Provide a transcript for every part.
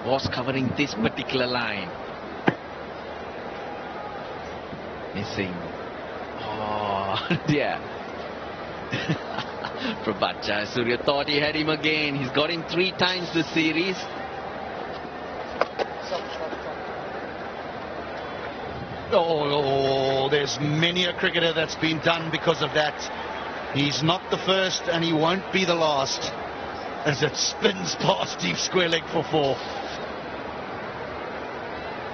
was covering this particular line. Missing. Oh, dear. Prabhat Jayasuriya thought he had him again. He's got him 3 times this series. Oh, there's many a cricketer that's been done because of that. He's not the first and he won't be the last, as it spins past deep square leg for 4.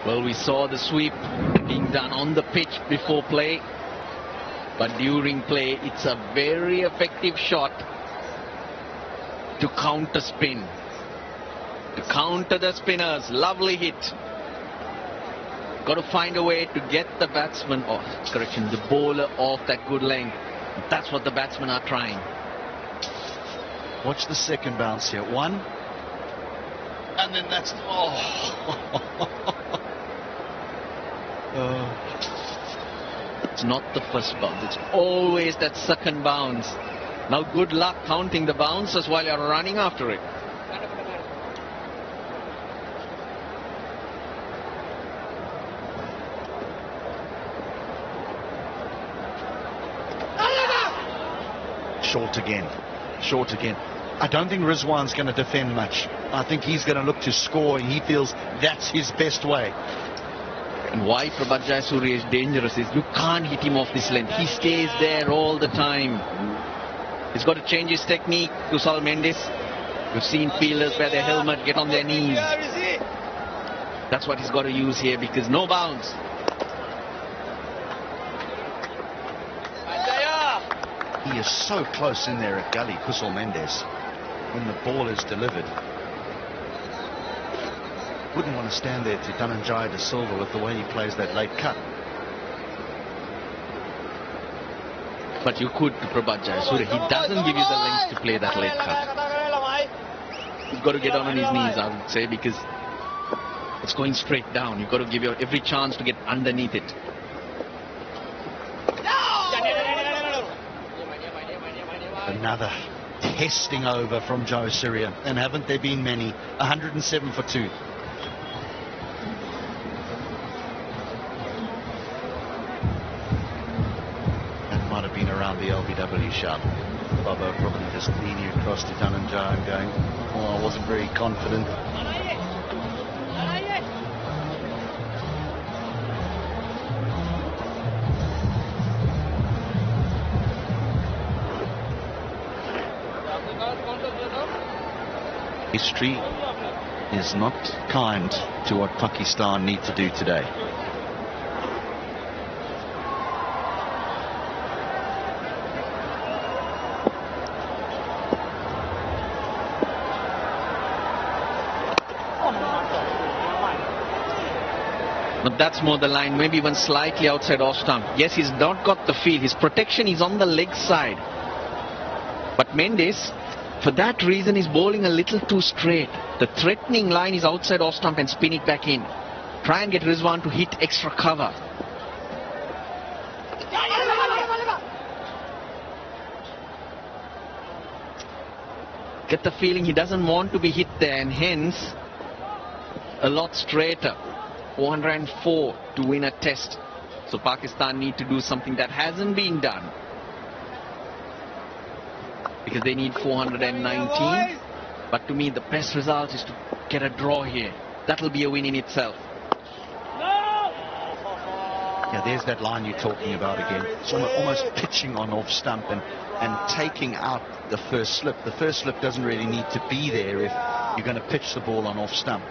Well, we saw the sweep being done on the pitch before play, but during play it's a very effective shot to counter spin, to counter the spinners. Lovely hit. Got to find a way to get the batsman, or correction, the bowler off that good length. That's what the batsmen are trying. Watch the second bounce here. 1. And then that's... It's not the first bounce. It's always that second bounce. Now good luck counting the bounces while you're running after it. Short again. Short again. I don't think Rizwan's going to defend much. I think he's going to look to score, and he feels that's his best way. And why Prabhat Jayasuriya is dangerous is you can't hit him off this length. He stays there all the time. He's got to change his technique, Kusal Mendes. We've seen fielders wear their helmet, get on their knees. That's what he's got to use here, because no bounce. He is so close in there at gully, Kusal Mendes, when the ball is delivered. Wouldn't want to stand there to Dhananjaya De Silva with the way he plays that late cut. But you could to Prabhat Jayasuriya. He doesn't give you the length to play that late cut. He's got to get on his knees, I would say, because it's going straight down. You've got to give your every chance to get underneath it. Another testing over from Jayasuriya, and haven't there been many? 107 for 2. That might have been around the LBW sharp. Bobo probably just leaning across to Dhananjaya and going, oh, I wasn't very confident. History is not kind to what Pakistan need to do today. But that's more the line, maybe even slightly outside off stump. Yes, he's not got the feel. His protection is on the leg side. But Mendes, for that reason, is bowling a little too straight. The threatening line is outside off stump and spin it back in. Try and get Rizwan to hit extra cover. Get the feeling he doesn't want to be hit there, and hence a lot straighter. 404 to win a test. So Pakistan need to do something that hasn't been done, because they need 419. But to me, the best result is to get a draw here. That'll be a win in itself. Yeah, there's that line you're talking about again. It's almost pitching on off stump and taking out the first slip. The first slip doesn't really need to be there if you're going to pitch the ball on off stump.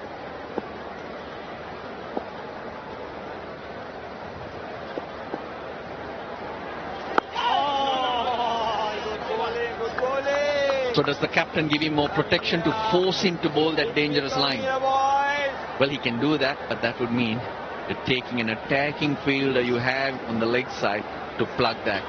So does the captain give him more protection to force him to bowl that dangerous line? Well, he can do that, but that would mean you're taking an attacking fielder you have on the leg side to plug that.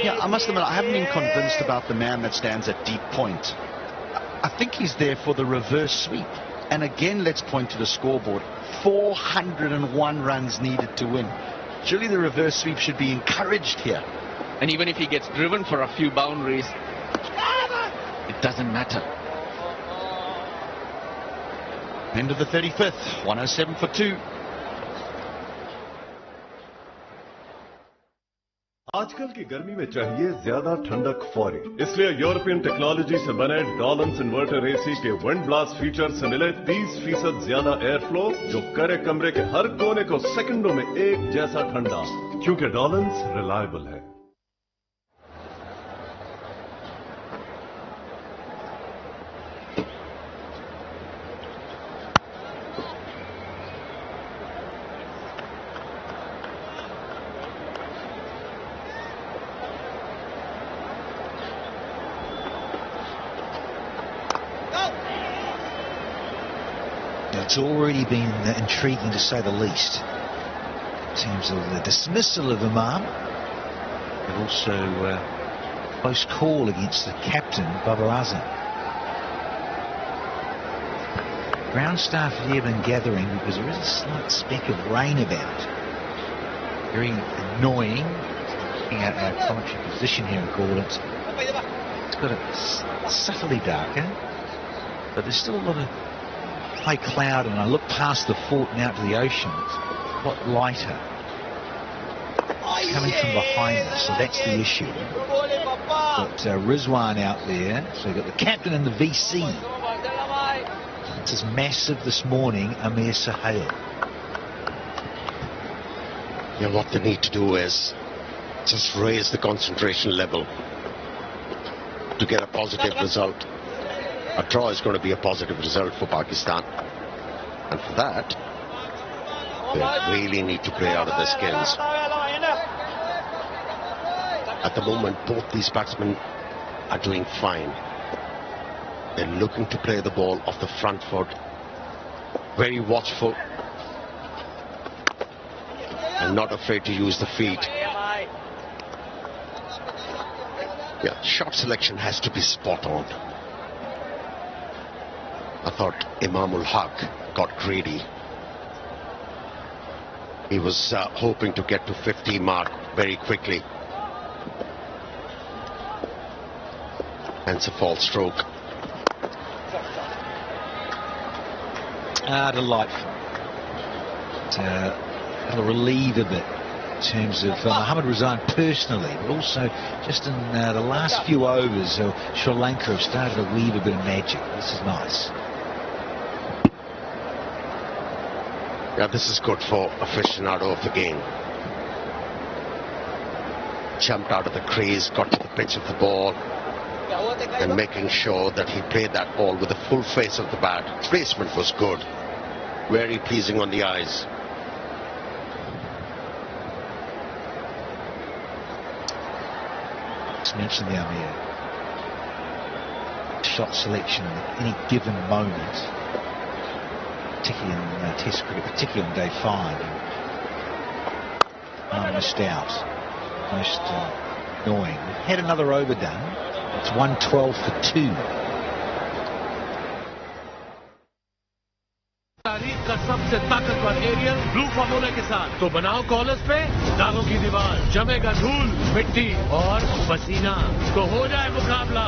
Yeah, I must admit, I haven't been convinced about the man that stands at deep point. I think he's there for the reverse sweep. And again, let's point to the scoreboard. 401 runs needed to win. Surely the reverse sweep should be encouraged here. And even if he gets driven for a few boundaries, it doesn't matter. End of the 35th, 107 for 2. आजकल की गर्मी में चाहिए ज्यादा ठंडक फौरी, इसलिए European technology से बने डॉलन्स इन्वर्टर एसी के विंड ब्लास्ट फीचर से मिले 30% ज्यादा एयर फ्लो, जो करे कमरे के हर कोने को सेकंडों में एक जैसा ठंडा, क्योंकि डॉलन्स रिलायबल है। It's already been intriguing, to say the least, in terms of the dismissal of Imam, but also close call against the captain, Babar Azam. Ground staff have here been gathering because there is a slight speck of rain about. Very annoying. Looking at our commentary position here in Gordon's, it's got it subtly darker, but there's still a lot of high cloud, and I look past the fort and out to the ocean. It's a lot lighter. It's coming from behind us, so that's the issue. Got Rizwan out there, so we've got the captain and the VC. This is massive this morning, Amir Sahel. Yeah, what they need to do is just raise the concentration level to get a positive result. A draw is going to be a positive result for Pakistan, and for that they really need to play out of their skins. At the moment, both these batsmen are doing fine. They're looking to play the ball off the front foot, very watchful and not afraid to use the feet. Yeah, shot selection has to be spot on. I thought Imamul Haq got greedy. He was hoping to get to 50 mark very quickly. Hence a false stroke. Delightful. It'll relieve a bit in terms of Mohammad Rizwan personally, but also just in the last few overs, Sri Lanka have started to weave a bit of magic. This is nice. Yeah, this is good for aficionado of the game. Jumped out of the crease, got to the pitch of the ball, and making sure that he played that ball with the full face of the bat. Placement was good, very pleasing on the eyes. Just mentioned the Amir. Shot selection at any given moment, particularly in Test cricket, particularly on day 5. Missed out. Most annoying. We've had another over done. It's 112 for 2. तारीख का सबसे ताकतवर aerial blue formula के साथ तो बनाओ callers पे दागों की दीवार, जमेगा धूल, मिट्टी और पसीना, तो हो जाए मुकाबला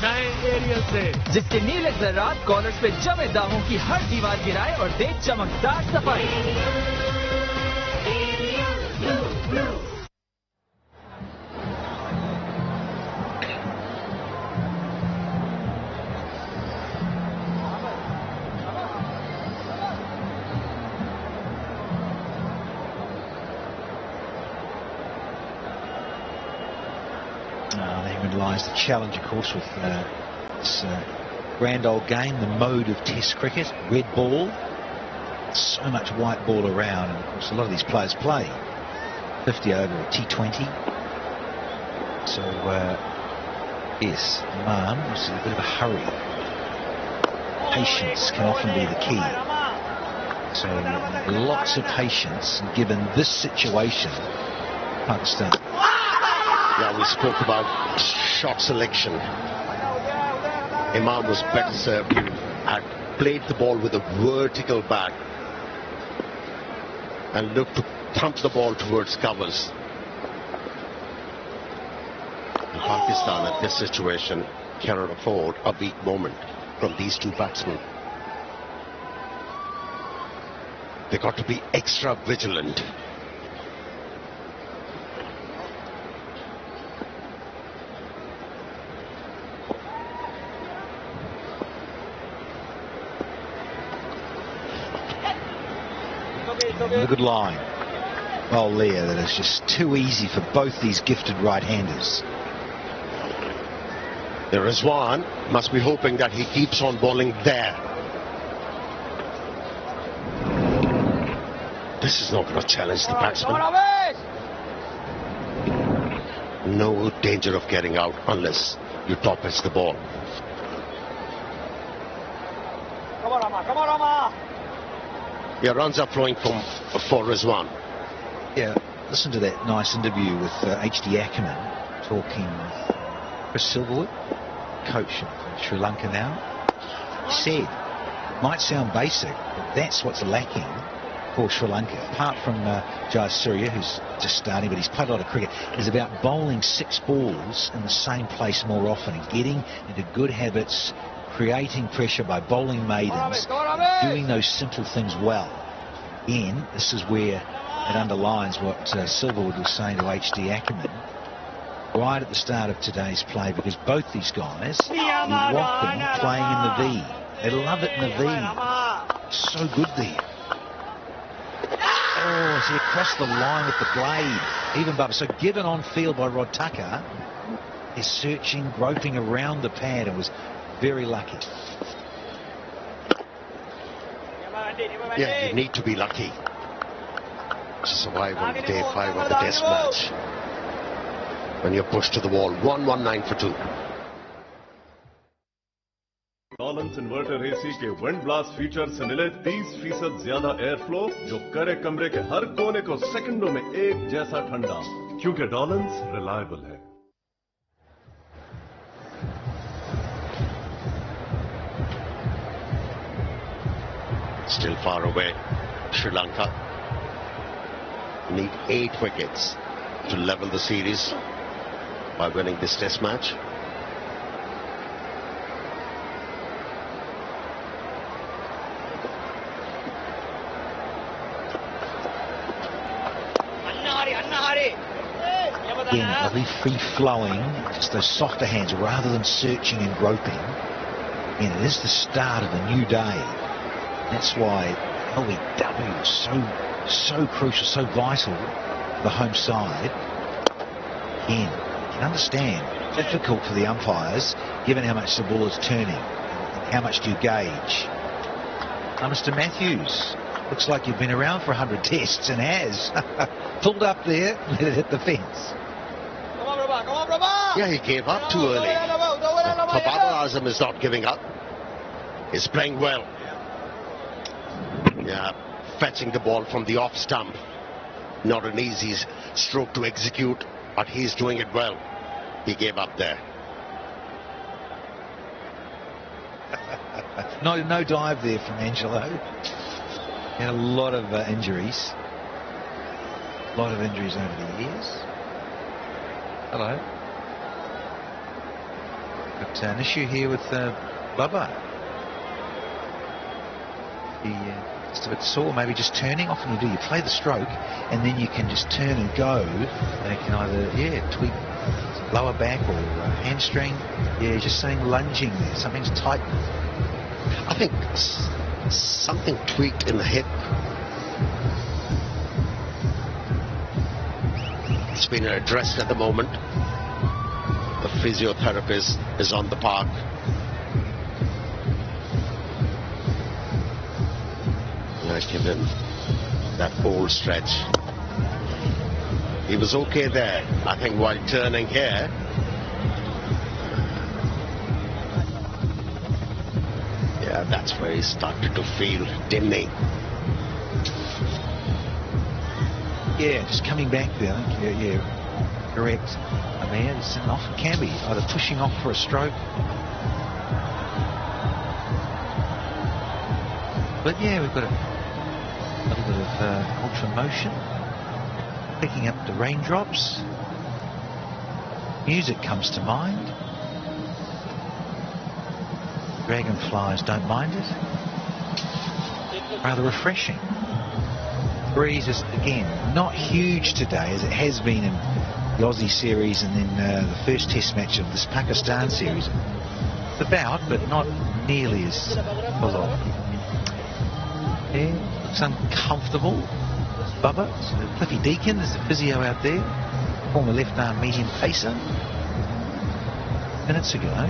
नए एरियल से, जिससे नीले जर्रात कॉलर्स पे जमे दागों की हर दीवार गिराए और दे चमकदार सफाई। Therein lies the challenge, of course, with this grand old game, the mode of Test cricket. Red ball, so much white ball around, and of course a lot of these players play 50 over a T20. So yes, Imam was in a bit of a hurry. Patience can often be the key. So lots of patience given this situation. Pakistan. Yeah, we spoke about shot selection. Imam was better served. He had played the ball with a vertical bat and looked to thump the ball towards covers. Pakistan at this situation cannot afford a weak moment from these two batsmen. They got to be extra vigilant. A good line. Well, there, that is just too easy for both these gifted right-handers. The Rizwan must be hoping that he keeps on bowling there. This is not going to challenge the batsman. No danger of getting out unless you top edge the ball. Yeah, runs are flowing for Rizwan. Yeah, listen to that nice interview with H.D. Ackerman talking Chris Silverwood, coach of Sri Lanka now. He said, it might sound basic, but that's what's lacking for Sri Lanka. Apart from Jayasuriya, who's just starting, but he's played a lot of cricket, is about bowling 6 balls in the same place more often and getting into good habits, creating pressure by bowling maidens, doing those simple things well. Again, this is where it underlines what Silverwood was saying to H.D. Ackerman right at the start of today's play, because both these guys, you want them playing in the V. They love it in the V. So good there. Oh, is he across the line with the blade? Even Bubba. So given on field by Rod Tucker, is searching, groping around the pad and was very lucky. Yeah, you need to be lucky to survive on day 5 of the test match. When you're pushed to the wall, 119 for 2. डॉलन्स inverter AC के wind blast feature से मिले 30% ज्यादा air flow जो करे कमरे के हर कोने को सेकंडों में एक जैसा ठंडा, क्योंकि डॉलन्स रिलायबल है. Still far away, Sri Lanka need 8 wickets to level the series by winning this test match. Again, lovely free-flowing, just those softer hands rather than searching and groping. And it is the start of a new day. That's why LBW is so crucial, so vital for the home side. Again, you can understand, difficult for the umpires, given how much the ball is turning. How much do you gauge? Mr. Matthews, looks like you've been around for 100 tests and has. Pulled up there, let it hit the fence. Yeah, he gave up too early. But Babar Azam is not giving up. He's playing well. Yeah, fetching the ball from the off stump. Not an easy stroke to execute, but he's doing it well. He gave up there. No dive there from Angelo. He had a lot of injuries. A lot of injuries over the years. Hello. Got an issue here with Bubba. Just a bit sore, maybe just turning. Often you play the stroke and then you can just turn and go, and it can either tweak lower back or hamstring. Yeah, just saying lunging there, something's tightened. I think something tweaked in the hip. It's been addressed at the moment. The physiotherapist is on the park. Let's give him that whole stretch. He was okay there. I think while turning here, yeah, that's where he started to feel dimly. Yeah, just coming back there. I think yeah, correct. I mean, it's often can be either pushing off for a stroke. But yeah, we've got a little bit of ultra motion, picking up the raindrops. music comes to mind. Dragonflies don't mind it. Rather refreshing. Breeze is, again, not huge today as it has been in the Aussie series and then the first test match of this Pakistan series. About, but not nearly as full on. Yeah, looks uncomfortable. Bubba, Cliffy Deacon is the physio out there, former left arm medium pacer. Minutes ago.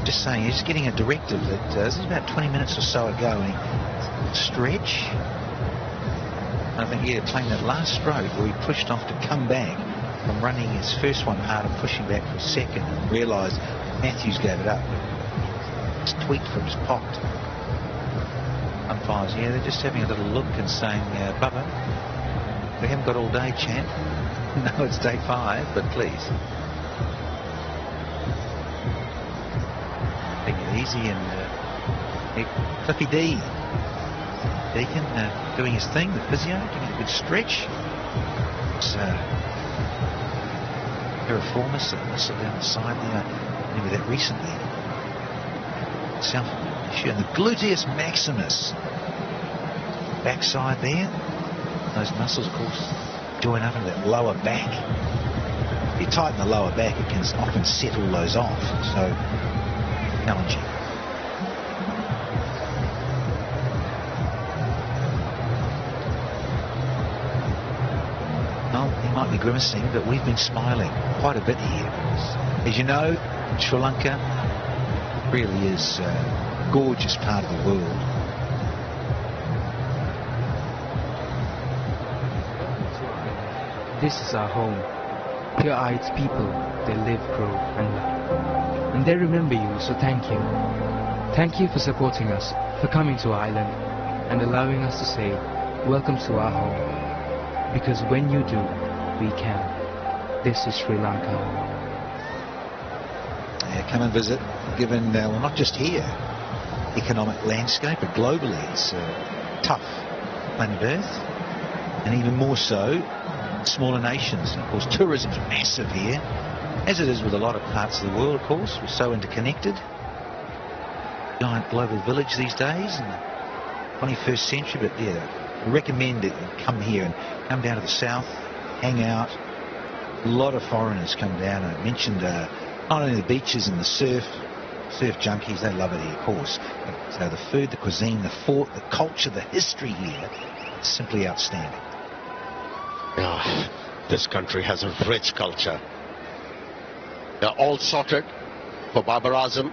Just saying, he's getting a directive that this is about 20 minutes or so ago, and he stretch. I think, yeah, playing that last stroke where he pushed off to come back from running his first one hard and pushing back for a second and realised Matthews gave it up. It's tweaked from his pocket. Umpires, yeah, they're just having a little look and saying, Bubba, we haven't got all day, champ. No, it's day 5, but please. Take it easy and Cliffy D. Deacon doing his thing, the physio, giving a good stretch. It's piriformis, a muscle down the side there. Remember that recently. South issue, and the gluteus maximus. Backside there. Those muscles, of course, join up into that lower back. If you tighten the lower back, it can often settle those off. So, challenging. Well, he might be grimacing, but we've been smiling quite a bit here. As you know, Sri Lanka really is a gorgeous part of the world. This is our home. Here are its people. They live, grow, and love. And they remember you, so thank you. Thank you for supporting us, for coming to our island, and allowing us to say, welcome to our home. Because when you do, we can. This is Sri Lanka. Yeah, come and visit, given, well, not just here, economic landscape, but globally it's tough planet Earth, and even more so smaller nations. And of course, tourism's massive here, as it is with a lot of parts of the world, of course. We're so interconnected. Giant global village these days in the 21st century, but yeah, I recommend that you come here and come down to the south, hang out. A lot of foreigners come down. I mentioned not only the beaches and the surf junkies, they love it here, of course. So the food, the cuisine, the fort, the culture, the history here, it's simply outstanding. Yeah, this country has a rich culture. They're all sorted for Babar Azam.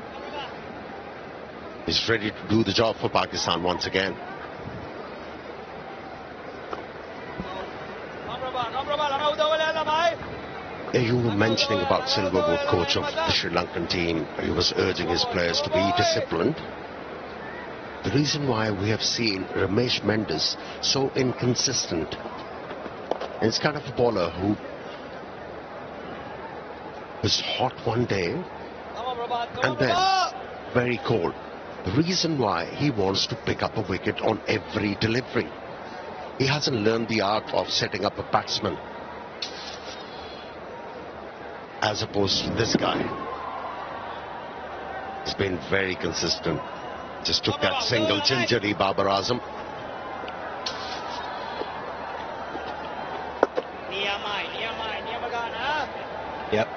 He's ready to do the job for Pakistan once again. You were mentioning about Silverwood, coach of the Sri Lankan team. He was urging his players to be disciplined. The reason why we have seen Ramesh Mendes so inconsistent, it's kind of a bowler who was hot one day and then very cold. The reason why he wants to pick up a wicket on every delivery. He hasn't learned the art of setting up a batsman, as opposed to this guy. He's been very consistent. Just took that single gingery, Babar Azam. Yep,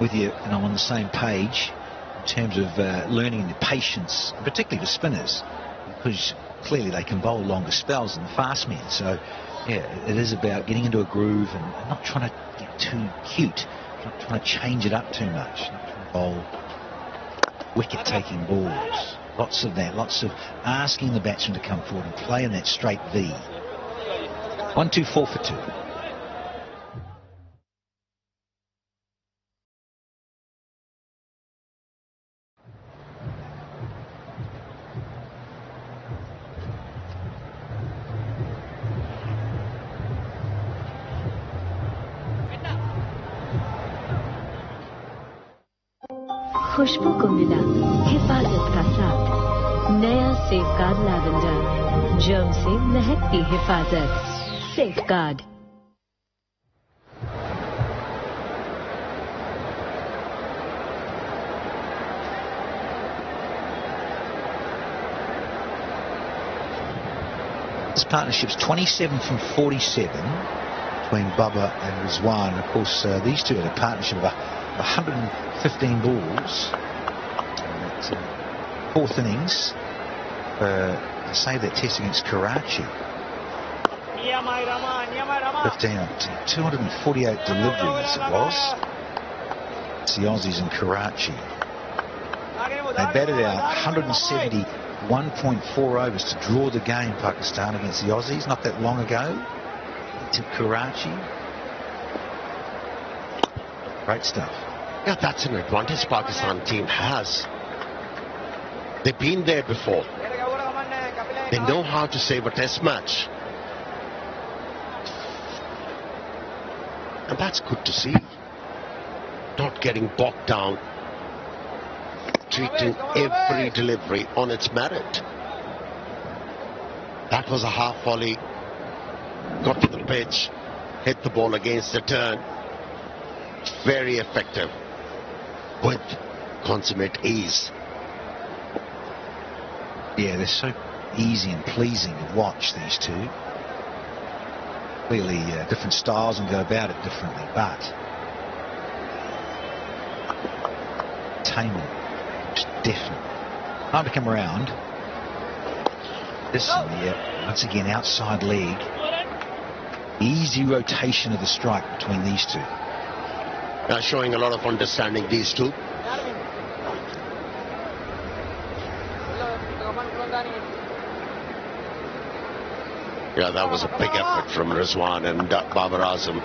with you, and I'm on the same page in terms of learning the patience, particularly for spinners, because clearly they can bowl longer spells than the fast men. So, yeah, it is about getting into a groove and not trying to get too cute, not trying to change it up too much, not trying to bowl wicket-taking balls. Lots of that, lots of asking the batsman to come forward and play in that straight V. 1-2, 4 for 2. खुशबू को मिला हिफाजत का साथ नया safeguard lavender germ से महकती हिफाजत safeguard This partnership's 27 from 47 between Bubba and Rizwan. Of course, these two had a partnership of 115 balls. Fourth innings. To say that test against Karachi. 15 up to 248 deliveries it was. It's the Aussies in Karachi. They batted out 171.4 overs to draw the game, Pakistan, against the Aussies not that long ago. To Karachi. Great stuff. Yeah, that's an advantage Pakistan team has. They've been there before. They know how to save a test match. And that's good to see. Not getting bogged down. Treating every delivery on its merit. That was a half volley. Got to the pitch. Hit the ball against the turn. Very effective. With consummate ease. Yeah, they're so easy and pleasing to watch, these two. Clearly different styles and go about it differently, but attainment is definite. Time to come around. This one, yeah, once again outside leg. Easy rotation of the strike between these two. Showing a lot of understanding, these two. Yeah, that was a big effort from Rizwan and Babar Azam.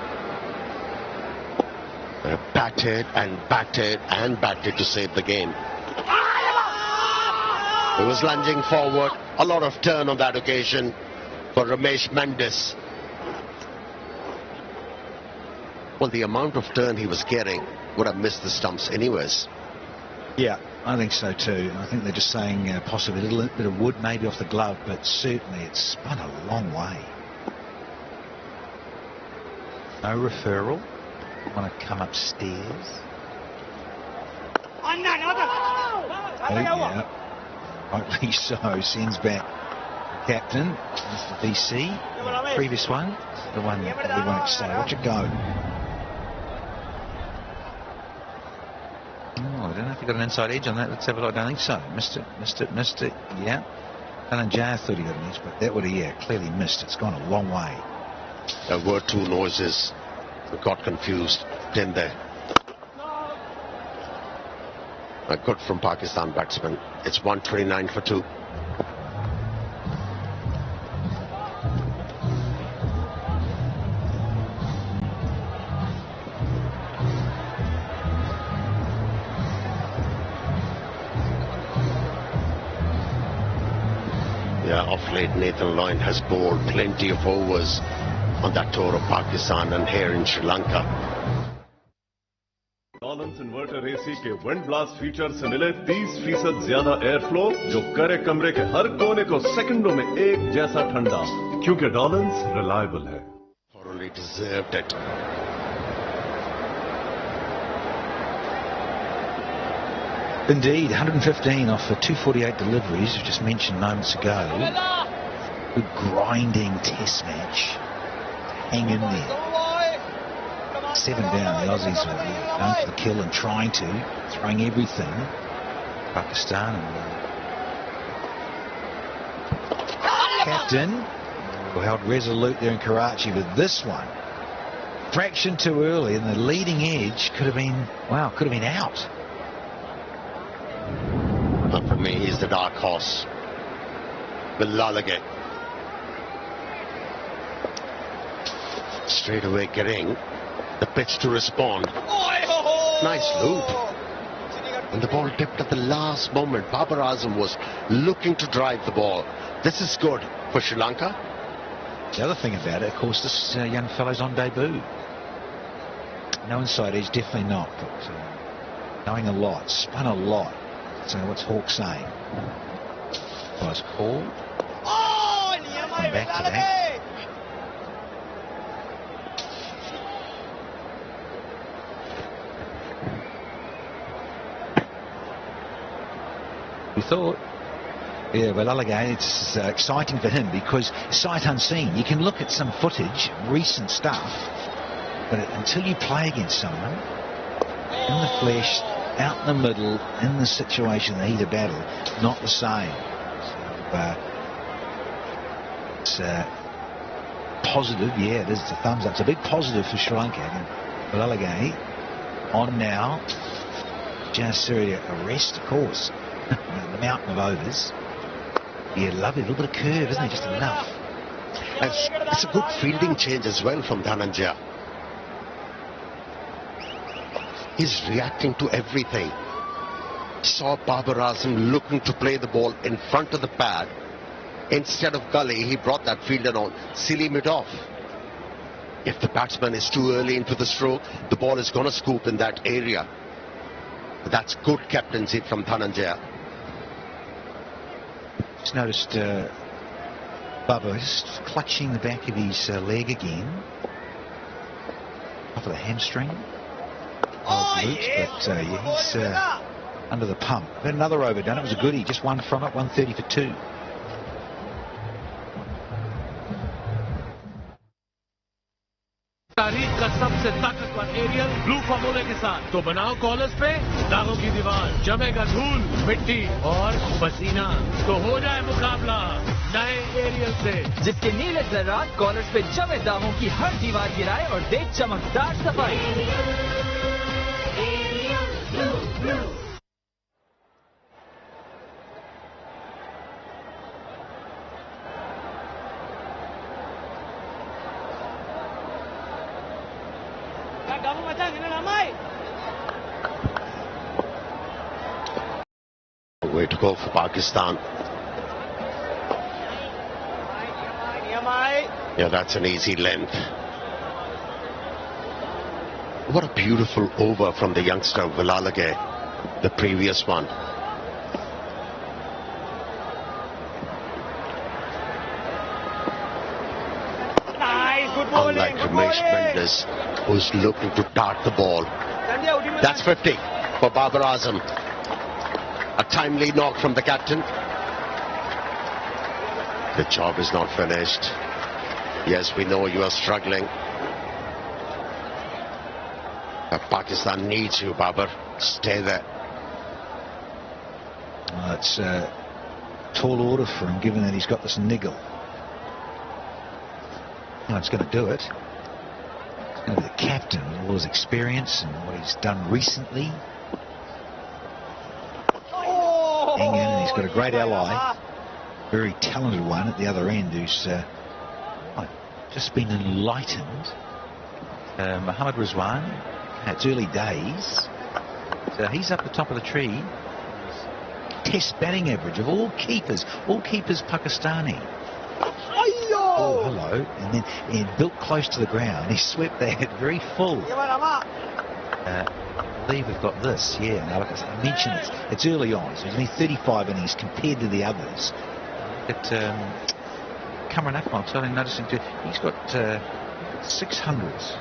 Batted and batted and batted to save the game. He was lunging forward. A lot of turn on that occasion for Ramesh Mendes. Well, the amount of turn he was getting would have missed the stumps anyways. Yeah, I think so too. I think they're just saying possibly a little bit of wood maybe off the glove, but certainly it's spun a long way. No referral. Want to come upstairs. Oh, yeah. Rightly so. Sends back the captain. That's the VC. The previous one. The one that we won't say. Watch it go. I don't know if he got an inside edge on that. Let's have a look. I don't think so. Missed it. Yeah. Alan Jar thought he got an edge, but that would have, clearly missed. It's gone a long way. There were two noises. I got confused. Then there. Good from Pakistan batsman. It's 129 for 2. Off late, Nathan Lyon has bowled plenty of overs on that tour of Pakistan and here in Sri Lanka. डॉलन्स inverter AC के wind blast feature से मिले 30% ज्यादा air flow जो करे कमरे के हर कोने को सेकंडों में एक जैसा ठंडा, क्योंकि डॉलन्स रिलायबल है. Thoroughly deserved it. Indeed, 115 off the 248 deliveries, we just mentioned moments ago. Good grinding test match. Hang in there. 7 down, the Aussies were going for the kill and trying to, throwing everything. Pakistan and captain held resolute there in Karachi, but this one, fraction too early, and the leading edge could have been, could have been out. But for me, he's the dark horse. Billalage. Straight away getting the pitch to respond. Nice loop. And the ball tipped at the last moment. Babar Azam was looking to drive the ball. This is good for Sri Lanka. The other thing about it, of course, this young fellow's on debut. No inside edge, definitely not. But knowing a lot, spun a lot. So what's Hawke saying? Was called. Come back to that. We thought Yeah, well, again, it's exciting for him because sight unseen. You can look at some footage, recent stuff, but until you play against someone in the flesh, out in the middle, in the situation, the heat of battle, not the same. So, it's positive, yeah, it is. It's a thumbs up. It's a big positive for Sri Lanka. Balalagai on now. Just Siri arrest, of course. The mountain of overs. Yeah, lovely. A little bit of curve, isn't it? Just enough. It's a good fielding change as well from Dhananjaya. He's reacting to everything. Saw Babar Azam looking to play the ball in front of the pad. Instead of gully, he brought that fielder on. Selim it off. If the batsman is too early into the stroke, the ball is going to scoop in that area. That's good captaincy from Dhananjaya. Just noticed Bubba just clutching the back of his leg again. Off of the hamstring. But yeah, he's under the pump. Then another over done. It was a goodie. Just one from it. 130 for 2. तारीख का सबसे ताकतवर aerial blue फार्मूले के साथ तो बनाओ callers पे दागों की दीवार, जमेगा धूल, मिट्टी और पसीना, तो हो जाए मुकाबला नए एरियल से जिसके नीले जर्रात कॉलर्स पे जमे दागों की हर दीवार गिराए और दे चमकदार सफाई। Way to go for Pakistan. Yeah, that's an easy length. What a beautiful over from the youngster Vilalage, the previous one. Unlike Ramesh Mendes, who's looking to dart the ball. That's 50 for Babar Azam. A timely knock from the captain. The job is not finished. Yes, we know you are struggling. But Pakistan needs you, Babar. Stay there. It's a tall order for him, given that he's got this niggle. No, it's going to do it. It's going to be the captain with all his experience and what he's done recently. And he's got a great ally, very talented one at the other end who's just been enlightened. Mohammad Rizwan, it's early days. So he's up the top of the tree. Test batting average of all keepers Pakistani. Oh, hello. And then built close to the ground. He swept that very full. I believe we've got this, yeah. Now, like I mentioned, it's early on, so he's only 35 innings compared to the others. But CameraFi, I'm starting noticing too, he's got 600s.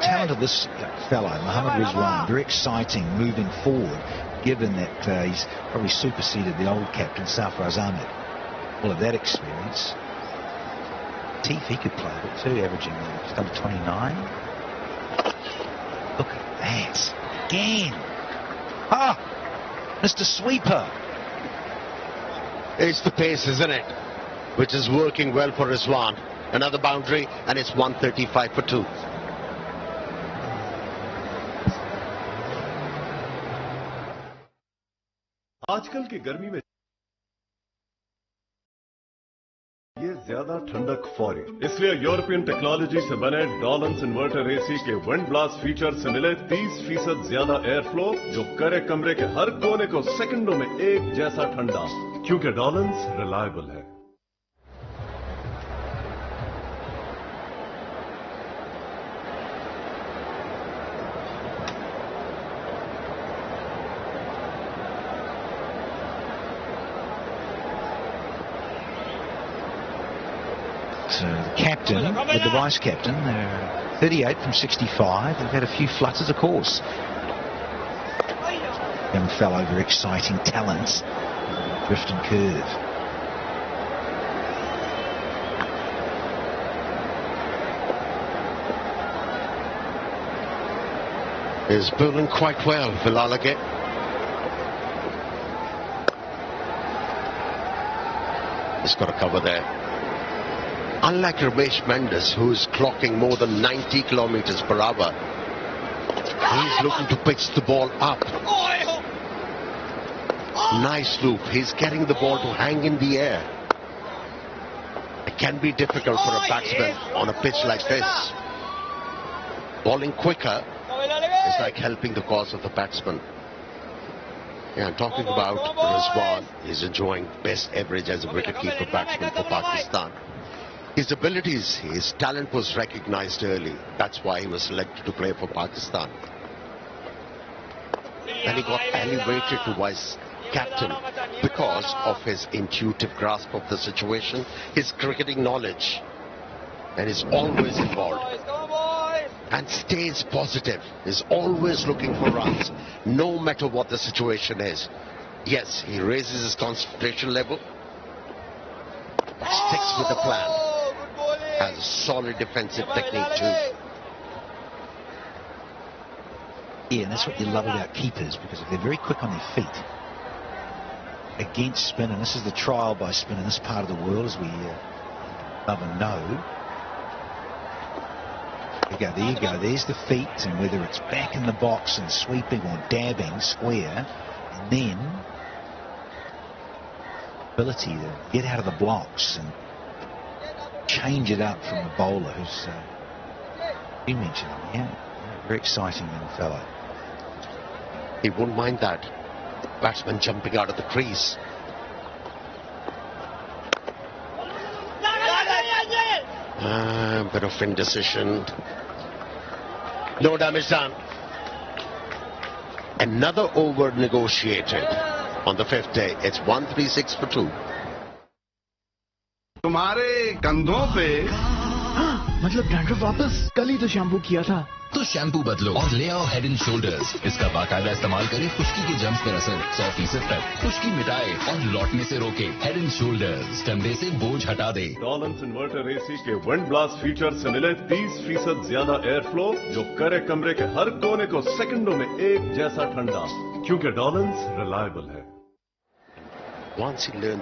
Talent of this fellow, Mohammad Rizwan, very exciting moving forward, given that he's probably superseded the old captain, Sarfaraz Ahmed. All of that experience. He could play it too, averaging just under 29. Look at that. Again. Ah! Mr. Sweeper. It's the pace, isn't it? Which is working well for Rizwan. Another boundary, and it's 135 for 2. आजकल की गर्मी में ये ज्यादा ठंडक फौरी, इसलिए European technology से बने डॉलन्स इन्वर्टर एसी के विंड ब्लास्ट फीचर से मिले 30% ज्यादा एयर फ्लो, जो करे कमरे के हर कोने को सेकंडों में एक जैसा ठंडा, क्योंकि डॉलन्स रिलायबल है। The captain with the vice captain, they're 38 from 65. They've had a few flutters, of course. young fellow, very exciting talents, drift and curve. Is bowling quite well, Villalage. He's got a cover there. Unlike Ramesh Mendes, who is clocking more than 90 kilometers per hour, he's looking to pitch the ball up. Nice loop. He's getting the ball to hang in the air. It can be difficult for a batsman on a pitch like this. Bowling quicker is like helping the cause of the batsman. Yeah, I'm talking about Rizwan. He's enjoying best average as a wicketkeeper batsman for Pakistan. His abilities, his talent was recognized early. That's why he was selected to play for Pakistan. Then he got elevated to vice captain because of his intuitive grasp of the situation, his cricketing knowledge, and is always involved and stays positive, is always looking for runs, no matter what the situation is. Yes, he raises his concentration level, but sticks with the plan. Has a solid defensive technique too. Yeah, and that's what you love about keepers, because if they're very quick on their feet against spin, and this is the trial by spin in this part of the world, as we love and know. There you go, there's the feet, and whether it's back in the box and sweeping or dabbing square, and then ability to get out of the blocks and change it up from the bowler, who's you mentioned him, yeah, very exciting young fellow. He wouldn't mind that. Batsman jumping out of the crease. Bit of indecision. No damage done. Another over negotiated on the 5th day. It's 136 for 2. तुम्हारे कंधों पे मतलब dandruff वापस कल ही तो shampoo किया था। तो शैम्पू बदलो और ले आओ हेड एंड शोल्डर्स। इसका बाकायदा इस्तेमाल करें खुश्की के जम्स पर असर 100% तक खुश्की मिटाए और लौटने से रोके। हेड एंड शोल्डर्स कंधे से बोझ हटा दे। डॉलन्स इन्वर्टर एसी के विंड ब्लास्ट फीचर से मिले 30% ज्यादा एयर फ्लो, जो करे कमरे के हर कोने को सेकंडों में एक जैसा ठंडा, क्योंकि डॉलन्स रिलायबल है। Once he learned